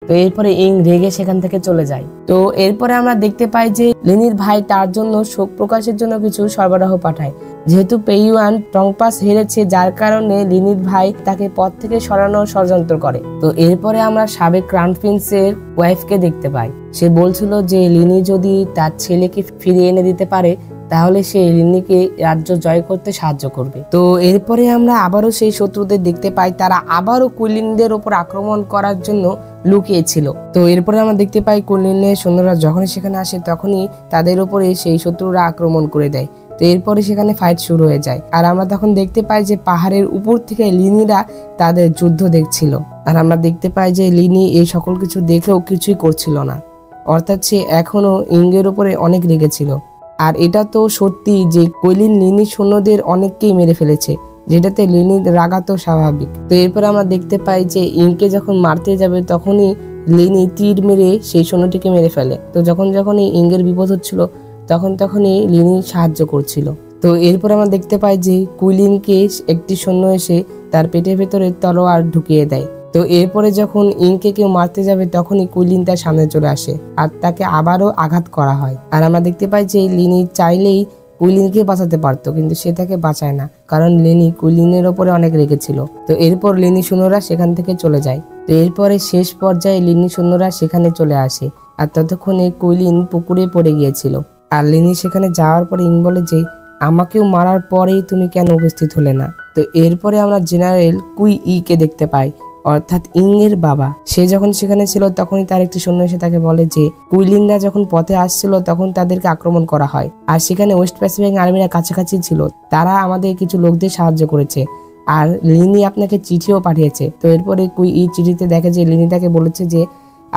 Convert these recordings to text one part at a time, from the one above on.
তো এরপরে ইং রেগে সেখান থেকে চলে যায়। তো এরপরে আমরা দেখতে পাই যে লিনির ভাই তার জন্য শোক প্রকাশের জন্য কিছু সরবরাহ পাঠায়। যেহেতু পেইওয়ান টংপাস হেরেছে, যার কারণে লিনির ভাই তাকে পথ থেকে সরানোর ষড়যন্ত্র করে। তো এরপরে আমরা সাবেক ক্রাউন প্রিন্সের ওয়াইফকে দেখতে পাই। সে বলছিল যে লিনি যদি তার ছেলেকে ফিরিয়ে এনে দিতে পারে তাহলে সে লিনিকে রাজ্য জয় করতে সাহায্য করবে। তো এরপরে আমরা আবারও সেই শত্রুদের দেখতে পাই, তারা আবারও কুইলিনদের উপর আক্রমণ করার জন্য লুকিয়েছিল। তো এরপরে আমরা দেখতে পাই কুইলিনের সৈন্যরা যখনই সেখানে আসে তখনই তাদের উপরে সেই শত্রুরা আক্রমণ করে দেয়। তো এরপরে সেখানে ফাইট শুরু হয়ে যায়, আর আমরা তখন দেখতে পাই যে পাহাড়ের উপর থেকে লিনিরা তাদের যুদ্ধ দেখছিল। আর আমরা দেখতে পাই যে লিনি এই সকল কিছু দেখেও কিছুই করছিল না, অর্থাৎ সে এখনো ইংয়ের উপরে অনেক রেগেছিল। আর এটা তো সত্যি যে কুইলিন লিনির সৈন্যদের অনেককেই মেরে ফেলেছে, যেটাতে লিনির রাগা তো স্বাভাবিক। তো এরপর আমরা দেখতে পাই যে ইংকে যখন মারতে যাবে তখনই লিনি তীর মেরে সেই সৈন্যটিকে মেরে ফেলে। তো যখনই ইংয়ের বিপদ হচ্ছিল তখনই লিনি সাহায্য করছিল। তো এরপর আমরা দেখতে পাই যে কুইলিনকে একটি সৈন্য এসে তার পেটের ভেতরে তলোয়ার ঢুকিয়ে দেয়। তো এরপরে যখন ইংকে কেউ মারতে যাবে তখনই কুইলিন তার সামনে চলে আসে আর তাকে আবারও আঘাত করা হয়। আর আমরা দেখতে পাই যে লিনি চাইলেই কুইলিনকে বাঁচাতে পারতো, কিন্তু সে তাকে বাঁচায় না, কারণ লিনি কুইলিনের ওপরে অনেক রেগেছিল। তো এরপর লিনি সৈন্যরা সেখান থেকে চলে যায়। তো এরপরে শেষ পর্যায়ে লিনি সৈন্যরা সেখানে চলে আসে, আর ততক্ষণে কুইলিন পুকুরে পড়ে গিয়েছিল। আর লিনি সেখানে যাওয়ার পরে ইং বলে যে আমাকেও মারার পরেই তুমি কেন উপস্থিত হলে না। তো এরপরে আমরা জেনারেল কুই কে দেখতে পাই, অর্থাৎ ইং এর বাবা। সে যখন সেখানে ছিল তখনই তার একটি সৈন্য এসে তাকে বলে যে কুইলিনরা যখন পথে আসছিল তখন তাদেরকে আক্রমণ করা হয়, আর সেখানে ওয়েস্ট প্যাসিফিক আর্মিরা কাছাকাছি ছিল, তারা আমাদের কিছু লোকদের সাহায্য করেছে, আর লিনি আপনাকে চিঠিও পাঠিয়েছে। তো এরপরে কুই চিঠিতে দেখে যে লিনি তাকে বলেছে যে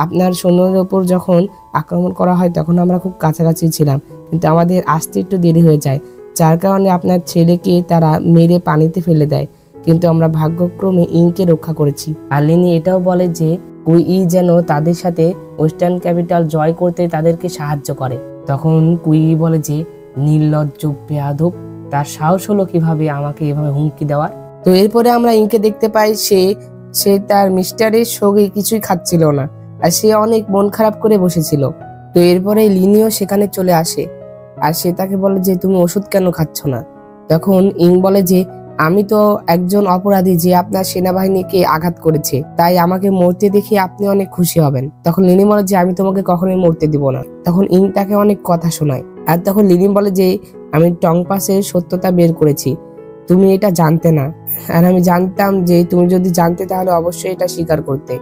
আপনার সৈন্যদের ওপর যখন আক্রমণ করা হয় তখন আমরা খুব কাছাকাছি ছিলাম, কিন্তু আমাদের আসতে একটু দেরি হয়ে যায়, যার কারণে আপনার ছেলেকে তারা মেরে পানিতে ফেলে দেয়, কিন্তু আমরা ভাগ্যক্রমে ইংকে রক্ষা করেছি। আর লিনি এটাও বলে যে কুই যেন তাদের সাথে ওয়েস্টার্ন ক্যাপিটাল জয় করতে তাদেরকে সাহায্য করে। তখন কুই বলে যে নির্লজ্জ বেয়াদব, তার সাহস হলো কিভাবে আমাকে এভাবে হুমকি দেওয়ার। তো এরপরে আমরা ইংকে দেখতে পাই সে তার মিস্টারের সঙ্গে কিছুই খাচ্ছিল না, আর সে অনেক মন খারাপ করে বসেছিল। তো এরপরে লিনিও সেখানে চলে আসে, আর সে তাকে বলে যে তুমি ওষুধ কেন খাচ্ছ না। তখন ইং বলে যে আমি তো একজন অপরাধী যে আপনার সেনাবাহিনীকে আঘাত করেছে, তাই আমাকে মরতে দেখে আপনি অনেক খুশি হবেন। তখন লিনি বলে যে আমি তোমাকে কখনোই মরতে দিব না। তখন ইং তাকে অনেক কথা শোনায়, আর তখন লিনি বলে যে আমি টংপাসের সত্যতা বের করেছি, তুমি এটা জানতে না, আর আমি জানতাম যে তুমি যদি জানতে তাহলে অবশ্যই এটা স্বীকার করতে।